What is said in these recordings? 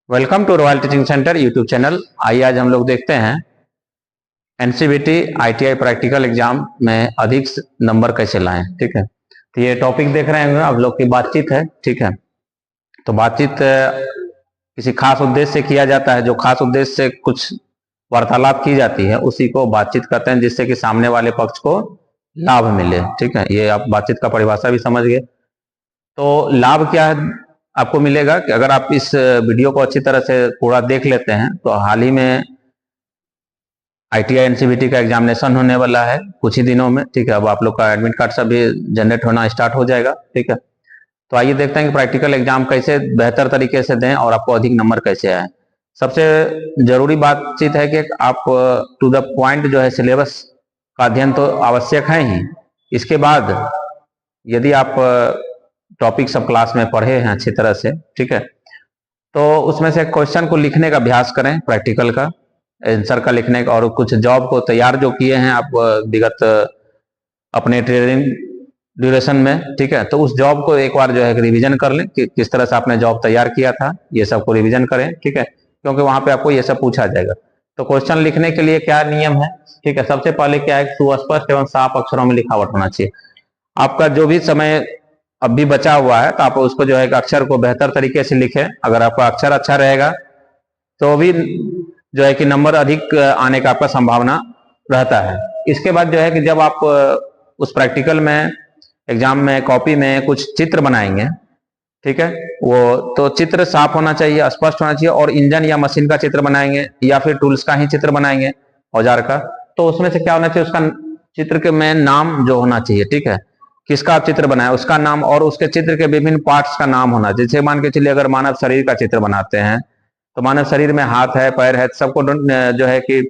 Welcome to Royal Teaching Centre YouTube channel. आइए आज हम लोग देखते हैं एनसीवीटी आईटीआई प्रैक्टिकल एग्जाम में अधिक नंबर कैसे लाएं। ठीक है, तो ये टॉपिक देख रहे हैं आप लोग की बातचीत है। ठीक है, तो बातचीत किसी खास उद्देश्य से किया जाता है। जो खास उद्देश्य से कुछ वार्तालाप की जाती है उसी को बातचीत करते हैं, जिससे कि सामने वाले पक्ष को लाभ मिले। ठीक है, ये आप बातचीत का परिभाषा भी समझ गए। तो लाभ क्या है आपको मिलेगा कि अगर आप इस वीडियो को अच्छी तरह से पूरा देख लेते हैं तो हाल ही में आईटीआई एनसीवीटी का एग्जामिनेशन होने वाला है कुछ ही दिनों में। ठीक है, अब आप लोग का एडमिट कार्ड सब भी जनरेट होना स्टार्ट हो जाएगा। ठीक है, तो आइए देखते हैं कि प्रैक्टिकल एग्जाम कैसे बेहतर तरीके से दें और आपको अधिक नंबर कैसे आए। सबसे जरूरी बातचीत है कि आप टू द पॉइंट जो है सिलेबस का अध्ययन तो आवश्यक है ही। इसके बाद यदि आप टॉपिक सब क्लास में पढ़े हैं अच्छी तरह से, ठीक है, तो उसमें से क्वेश्चन को लिखने का अभ्यास करें, प्रैक्टिकल का आंसर का लिखने का, और कुछ जॉब को तैयार जो किए हैं आप विगत अपने ट्रेनिंग ड्यूरेशन में। ठीक है, तो उस जॉब को एक बार जो है रिवीजन कर लें कि किस तरह से आपने जॉब तैयार किया था, ये सब को रिवीजन करें। ठीक है, क्योंकि वहां पे आपको ये सब पूछा जाएगा। तो क्वेश्चन लिखने के लिए क्या नियम है? ठीक है, सबसे पहले क्या है, सुस्पष्ट एवं साफ अक्षरों में लिखावट होना चाहिए। आपका जो भी समय अब भी बचा हुआ है तो आप उसको जो है अक्षर को बेहतर तरीके से लिखें। अगर आपका अक्षर अच्छा रहेगा तो भी जो है कि नंबर अधिक आने का आपका संभावना रहता है। इसके बाद जो है कि जब आप उस प्रैक्टिकल में एग्जाम में कॉपी में कुछ चित्र बनाएंगे, ठीक है, वो तो चित्र साफ होना चाहिए, स्पष्ट होना चाहिए। और इंजन या मशीन का चित्र बनाएंगे या फिर टूल्स का ही चित्र बनाएंगे, औजार का, तो उसमें से क्या होना चाहिए, उसका चित्र के में नाम जो होना चाहिए। ठीक है, किसका आप चित्र बनाए उसका नाम और उसके चित्र के विभिन्न पार्ट्स का नाम होना। जैसे मान के चलिए अगर मानव शरीर का चित्र बनाते हैं तो मानव शरीर में हाथ है, पैर है, सबको जो है कि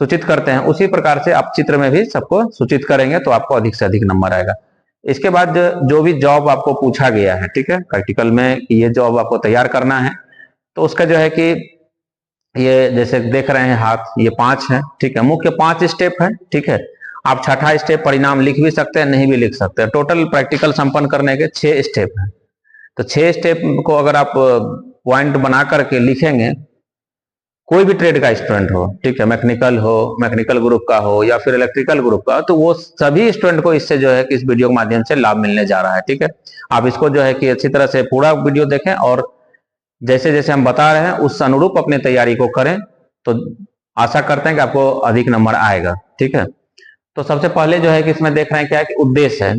सूचित करते हैं। उसी प्रकार से आप चित्र में भी सबको सूचित करेंगे तो आपको अधिक से अधिक नंबर आएगा। इसके बाद जो भी जॉब आपको पूछा गया है, ठीक है, प्रैक्टिकल में ये जॉब आपको तैयार करना है, तो उसका जो है कि ये जैसे देख रहे हैं हाथ, ये 5 है। ठीक है, मुख्य 5 स्टेप है। ठीक है, आप छठा स्टेप परिणाम लिख भी सकते हैं, नहीं भी लिख सकते हैं। टोटल प्रैक्टिकल संपन्न करने के 6 स्टेप हैं। तो 6 स्टेप को अगर आप पॉइंट बना करके लिखेंगे, कोई भी ट्रेड का स्टूडेंट हो, ठीक है, मैकेनिकल हो, मैकेनिकल ग्रुप का हो या फिर इलेक्ट्रिकल ग्रुप का, तो वो सभी स्टूडेंट को इससे जो है कि इस वीडियो के माध्यम से लाभ मिलने जा रहा है। ठीक है, आप इसको जो है कि अच्छी तरह से पूरा वीडियो देखें और जैसे जैसे हम बता रहे हैं उस अनुरूप अपनी तैयारी को करें, तो आशा करते हैं कि आपको अधिक नंबर आएगा। ठीक है, तो सबसे पहले जो है कि इसमें देख रहे हैं क्या है कि उद्देश्य है।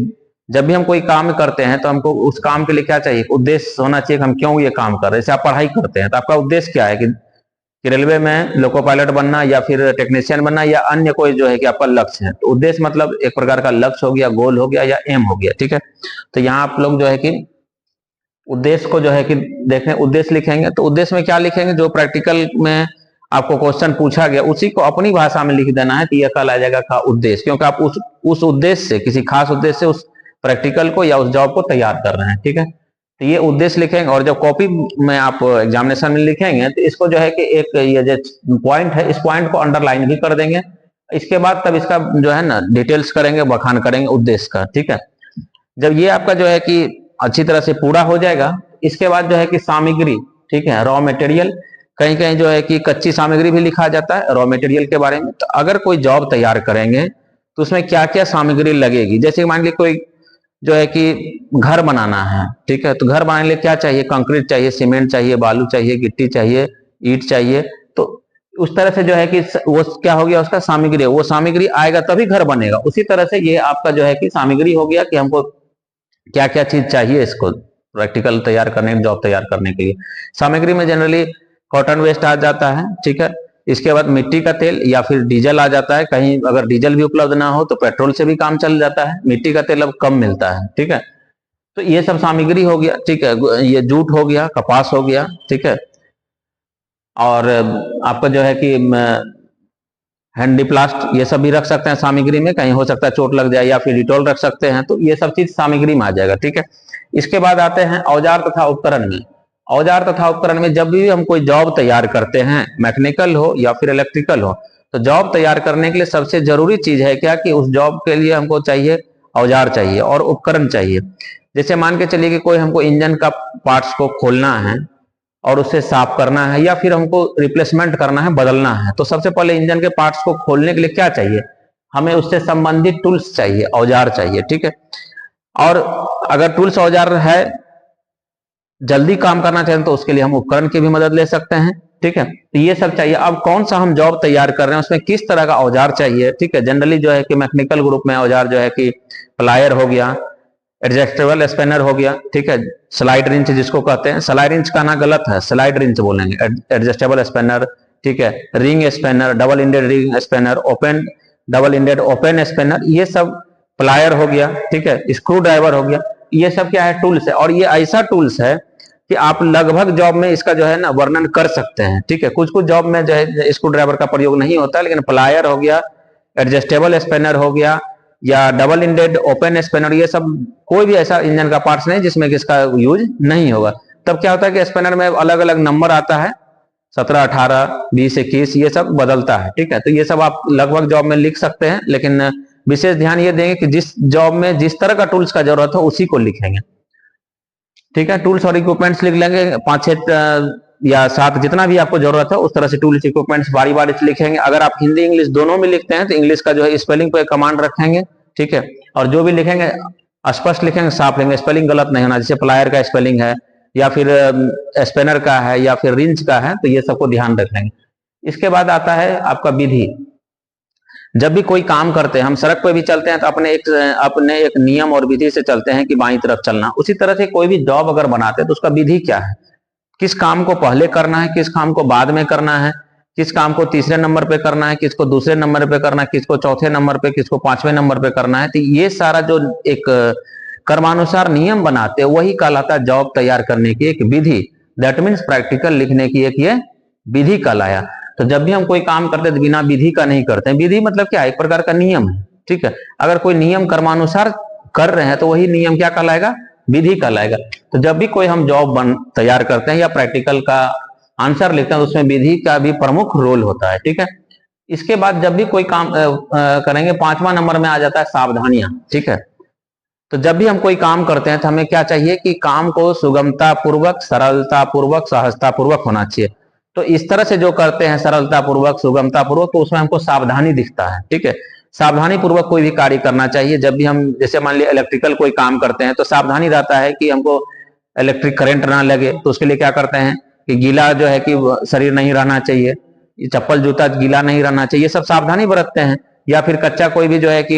जब भी हम कोई काम करते हैं तो हमको उस काम के लिए क्या चाहिए, उद्देश्य होना चाहिए कि हम क्यों ये काम कर रहे हैं। जैसे आप पढ़ाई करते हैं तो आपका उद्देश्य क्या है कि रेलवे में लोको पायलट बनना या फिर टेक्नीशियन बनना या अन्य कोई जो है कि आपका लक्ष्य है। तो उद्देश्य मतलब एक प्रकार का लक्ष्य हो गया, गोल हो गया या एम हो गया। ठीक है, तो यहाँ आप लोग जो है कि उद्देश्य को जो है कि देखें, उद्देश्य लिखेंगे तो उद्देश्य में क्या लिखेंगे, जो प्रैक्टिकल में आपको क्वेश्चन पूछा गया उसी को अपनी भाषा में लिख देना है कि यह कहलाया जाएगा का उद्देश्य, क्योंकि आप उस उद्देश्य से, किसी खास उद्देश्य से उस प्रैक्टिकल को या उस जॉब को तैयार कर रहे हैं। ठीक है, तो ये उद्देश्य लिखेंगे और जब कॉपी में आप एग्जामिनेशन में लिखेंगे तो इसको जो है कि एक ये जो पॉइंट है इस पॉइंट को अंडरलाइन भी कर देंगे। इसके बाद तब इसका जो है ना डिटेल्स करेंगे, बखान करेंगे उद्देश्य का। ठीक है, जब ये आपका जो है कि अच्छी तरह से पूरा हो जाएगा, इसके बाद जो है कि सामग्री, ठीक है, रॉ मटेरियल, कहीं कहीं जो है कि कच्ची सामग्री भी लिखा जाता है रॉ मटेरियल के बारे में। तो अगर कोई जॉब तैयार करेंगे तो उसमें क्या क्या सामग्री लगेगी, जैसे मान लीजिए कोई जो है कि घर बनाना है, ठीक है, तो घर बनाने के लिए क्या चाहिए, कंक्रीट चाहिए, सीमेंट चाहिए, बालू चाहिए, गिट्टी चाहिए, ईट चाहिए। तो उस तरह से जो है कि वो क्या हो गया, उसका सामग्री, वो सामग्री आएगा तभी घर बनेगा। उसी तरह से ये आपका जो है कि सामग्री हो गया कि हमको क्या क्या चीज चाहिए इसको प्रैक्टिकल तैयार करने, जॉब तैयार करने के लिए। सामग्री में जनरली कॉटन वेस्ट आ जाता है। ठीक है, इसके बाद मिट्टी का तेल या फिर डीजल आ जाता है। कहीं अगर डीजल भी उपलब्ध ना हो तो पेट्रोल से भी काम चल जाता है। मिट्टी का तेल अब कम मिलता है। ठीक है, तो ये सब सामग्री हो गया। ठीक है, ये जूट हो गया, कपास हो गया। ठीक है, और आपका जो है कि हैंडीप्लास्ट ये सब भी रख सकते हैं सामग्री में, कहीं हो सकता है चोट लग जाए, या फिर डिटॉल रख सकते हैं, तो ये सब चीज सामग्री में आ जाएगा। ठीक है, इसके बाद आते हैं औजार तथा उपकरण में। औजार तथा उपकरण में जब भी हम कोई जॉब तैयार करते हैं, मैकेनिकल हो या फिर इलेक्ट्रिकल हो, तो जॉब तैयार करने के लिए सबसे जरूरी चीज है क्या कि उस जॉब के लिए हमको चाहिए औजार चाहिए और उपकरण चाहिए। जैसे मान के चलिए कि कोई हमको इंजन का पार्ट्स को खोलना है और उससे साफ करना है या फिर हमको रिप्लेसमेंट करना है, बदलना है, तो सबसे पहले इंजन के पार्ट्स को खोलने के लिए क्या चाहिए, हमें उससे संबंधित टूल्स चाहिए, औजार चाहिए, ठीक है। और अगर टूल्स औजार है, जल्दी काम करना चाहें तो उसके लिए हम उपकरण की भी मदद ले सकते हैं, ठीक है। तो ये सब चाहिए। अब कौन सा हम जॉब तैयार कर रहे हैं, उसमें किस तरह का औजार चाहिए, ठीक है। जनरली जो है कि मैकेनिकल ग्रुप में औजार जो है कि प्लायर हो गया, एडजस्टेबल स्पैनर हो गया, ठीक है, स्लाइड रिंच जिसको कहते हैं, स्लाइड रिंच कहना गलत है, स्लाइड रिंच बोलेंगे, एडजस्टेबल स्पैनर, ठीक है, ring spanner, double ended ring spanner, open double ended open spanner, ये सब प्लायर हो गया, ठीक है, स्क्रू ड्राइवर हो गया, ये सब क्या है, टूल्स है। और ये ऐसा टूल्स है कि आप लगभग जॉब में इसका जो है ना वर्णन कर सकते हैं, ठीक है। कुछ कुछ जॉब में जो है स्क्रू ड्राइवर का प्रयोग नहीं होता, लेकिन प्लायर हो गया, एडजस्टेबल स्पैनर हो गया, या डबल इंडेड ओपन स्पैनर, ये सब कोई भी ऐसा इंजन का पार्ट्स नहीं जिसमें कि इसका यूज नहीं होगा। तब क्या होता है कि स्पैनर में अलग अलग नंबर आता है, 17, 18, 20, 21, ये सब बदलता है, ठीक है। तो ये सब आप लगभग जॉब में लिख सकते हैं, लेकिन विशेष ध्यान ये देंगे कि जिस जॉब में जिस तरह का टूल्स का जरूरत हो उसी को लिखेंगे, ठीक है। टूल्स और इक्विपमेंट्स लिख लेंगे 5, 6 या 7 जितना भी आपको जरूरत है उस तरह से टूल्स इक्विपमेंट्स बारी बारी से लिखेंगे। अगर आप हिंदी इंग्लिश दोनों में लिखते हैं तो इंग्लिश का जो है स्पेलिंग पे कमांड रखेंगे, ठीक है। और जो भी लिखेंगे स्पष्ट लिखेंगे, साफ लिखेंगे, स्पेलिंग गलत नहीं होना। जैसे प्लायर का स्पेलिंग है या फिर स्पेनर का है या फिर रिंच का है, तो ये सबको ध्यान रखेंगे। इसके बाद आता है आपका विधि। जब भी कोई काम करते हैं, हम सड़क पर भी चलते हैं तो अपने एक नियम और विधि से चलते हैं कि बाईं तरफ चलना। उसी तरह से कोई भी जॉब अगर बनाते हैं तो उसका विधि क्या है, किस काम को पहले करना है, किस काम को बाद में करना है, किस काम को तीसरे नंबर पे करना है, किसको दूसरे नंबर पे करना है, किसको चौथे नंबर पे, किसको 5वें नंबर पे करना है। तो ये सारा जो एक कर्मानुसार नियम बनाते हैं वही कहलाता है जॉब तैयार करने की एक विधि। दैट मीन्स प्रैक्टिकल लिखने की एक ये विधि कहलाया। तो जब भी हम कोई काम करते हैं तो बिना विधि का नहीं करते हैं। विधि मतलब क्या है, एक प्रकार का नियम है, ठीक है। अगर कोई नियम कर्मानुसार कर रहे हैं तो वही नियम क्या कहलाएगा, विधि कहलाएगा। तो जब भी कोई हम जॉब तैयार करते हैं या प्रैक्टिकल का आंसर लिखते हैं तो उसमें विधि का भी प्रमुख रोल होता है, ठीक है। इसके बाद जब भी कोई काम करेंगे 5वां नंबर में आ जाता है सावधानियां, ठीक है। तो जब भी हम कोई काम करते हैं तो हमें क्या चाहिए कि काम को सुगमता पूर्वक, सरलता पूर्वक, सहजता पूर्वक होना चाहिए। तो इस तरह से जो करते हैं सरलता पूर्वक, सुगमता पूर्वक, तो उसमें हमको सावधानी दिखता है, ठीक है। सावधानी पूर्वक कोई भी कार्य करना चाहिए। जब भी हम जैसे मान लिया इलेक्ट्रिकल कोई काम करते हैं तो सावधानी रहता है कि हमको इलेक्ट्रिक करंट ना लगे, तो उसके लिए क्या करते हैं कि गीला जो है कि शरीर नहीं रहना चाहिए, चप्पल जूता गीला नहीं रहना चाहिए, सब सावधानी बरतते हैं। या फिर कच्चा कोई भी जो है कि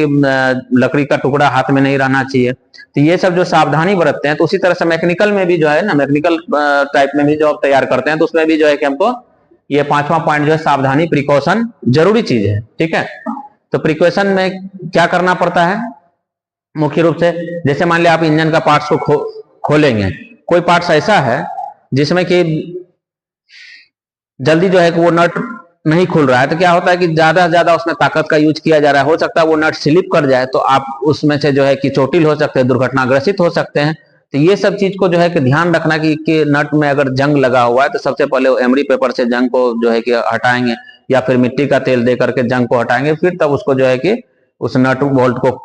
लकड़ी का टुकड़ा हाथ में नहीं रहना चाहिए। तो ये सब जो सावधानी बरतते हैं, तो उसी तरह से मैकेनिकल में भी जो है ना, मैकेनिकल टाइप में भी जॉब तैयार करते हैं तो उसमें भी जो है कि हमको ये 5वां पॉइंट जो है सावधानी, प्रिकॉशन जरूरी चीज है, ठीक है। तो प्रिकॉशन में क्या करना पड़ता है मुख्य रूप से, जैसे मान लिया आप इंजन का पार्ट्स को खोलेंगे, कोई पार्ट्स ऐसा है जिसमें कि जल्दी जो है कि वो नट नहीं खुल रहा है, तो क्या होता है कि ज्यादा से ज्यादा उसमें ताकत का यूज किया जा रहा है, हो सकता है वो नट स्लिप कर जाए तो आप उसमें से जो है कि चोटिल हो सकते हैं, दुर्घटनाग्रसित हो सकते हैं। तो ये सब चीज को जो है कि ध्यान रखना कि नट में अगर जंग लगा हुआ है तो सबसे पहले एमरी पेपर से जंग को जो है कि हटाएंगे, या फिर मिट्टी का तेल दे करके जंग को हटाएंगे, फिर तब उसको जो है कि उस नट बोल्ट को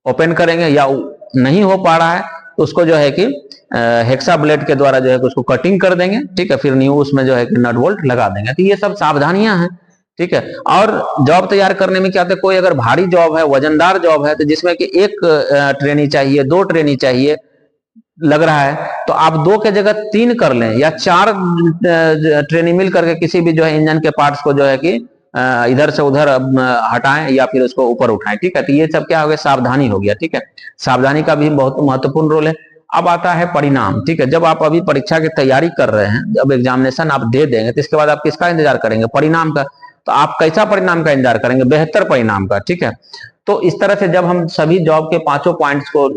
ओपन करेंगे। या नहीं हो पा रहा है तो उसको जो है कि हेक्सा ब्लेड के द्वारा जो है उसको कटिंग कर देंगे, ठीक है, फिर न्यू उसमें जो है कि नट बोल्ट लगा देंगे। तो ये सब सावधानियां हैं, ठीक है। और जॉब तैयार करने में क्या होता है, कोई अगर भारी जॉब है, वजनदार जॉब है, तो जिसमें कि एक ट्रेनी चाहिए, 2 ट्रेनी चाहिए लग रहा है, तो आप 2 के जगह 3 कर लें, या 4 ट्रेनी मिल करके किसी भी जो है इंजन के पार्ट्स को जो है कि इधर से उधर हटाएं या फिर उसको ऊपर उठाएं, ठीक है। तो ये सब क्या हो गया, सावधानी हो गया, ठीक है। सावधानी का भी बहुत महत्वपूर्ण रोल है। अब आता है परिणाम, ठीक है। जब आप अभी परीक्षा की तैयारी कर रहे हैं, जब एग्जामिनेशन आप दे देंगे तो इसके बाद आप किसका इंतजार करेंगे, परिणाम का। तो आप कैसा परिणाम का इंतजार करेंगे, बेहतर परिणाम का, ठीक है। तो इस तरह से जब हम सभी जॉब के 5 पॉइंट्स को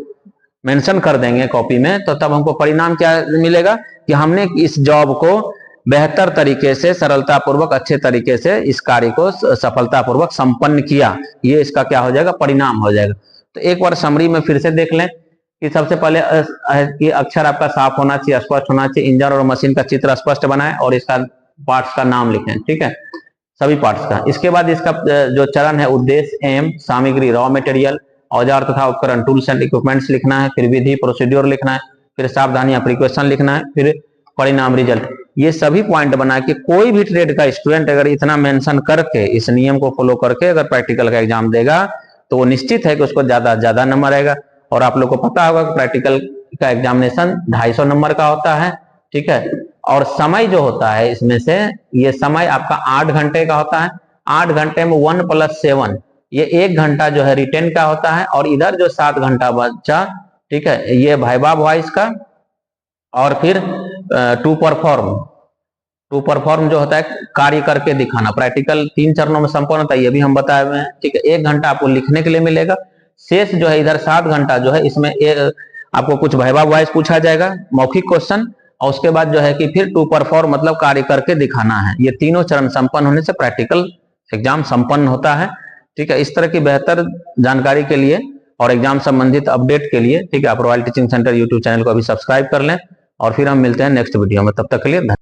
मेंशन कर देंगे कॉपी में, तो तब हमको परिणाम क्या मिलेगा कि हमने इस जॉब को बेहतर तरीके से, सरलता पूर्वक, अच्छे तरीके से इस कार्य को सफलता पूर्वक संपन्न किया। ये इसका क्या हो जाएगा, परिणाम हो जाएगा। तो एक बार समरी में फिर से देख लें कि सबसे पहले कि अक्षर आपका साफ होना चाहिए, स्पष्ट होना चाहिए, इंजन और मशीन का चित्र स्पष्ट बनाएं और इसका पार्ट्स का नाम लिखें, ठीक है, सभी पार्ट्स का। इसके बाद इसका जो चरण है, उद्देश्य, एम, सामग्री, रॉ मटेरियल, औजार तथा उपकरण, टूल्स एंड इक्विपमेंट्स लिखना है, फिर विधि, प्रोसीड्योर लिखना है, फिर सावधानियां, प्रिकॉशन लिखना है, फिर परिणाम, रिजल्ट। ये सभी पॉइंट बना के कोई भी ट्रेड का स्टूडेंट अगर इतना मेंशन करके इस नियम को फॉलो करके अगर प्रैक्टिकल का एग्जाम देगा तो वो निश्चित है कि उसको ज्यादा नंबर आएगा। और आप लोग को पता होगा कि प्रैक्टिकल का एग्जामिनेशन 250 नंबर का होता है, ठीक है। और समय जो होता है इसमें से, ये समय आपका 8 घंटे का होता है। 8 घंटे में 1 + 7 ये 1 घंटा जो है रिटेन का होता है, और इधर जो 7 घंटा बचा, ठीक है, ये वाइवा वॉइस का, और फिर टू परफॉर्म जो होता है कार्य करके दिखाना। प्रैक्टिकल 3 चरणों में संपन्न होता है, ये भी हम बताए हुए हैं, ठीक है। 1 घंटा आपको लिखने के लिए मिलेगा, शेष जो है इधर 7 घंटा जो है इसमें आपको कुछ वाइवा वॉइस पूछा जाएगा, मौखिक क्वेश्चन, और उसके बाद जो है कि फिर टू परफॉर्म मतलब कार्य करके दिखाना है। ये तीनों चरण संपन्न होने से प्रैक्टिकल एग्जाम संपन्न होता है, ठीक है। इस तरह की बेहतर जानकारी के लिए और एग्जाम संबंधित अपडेट के लिए, ठीक है, आप royal Teaching Centre YouTube channel को अभी सब्सक्राइब कर लें, और फिर हम मिलते हैं नेक्स्ट वीडियो में। तब तक के लिए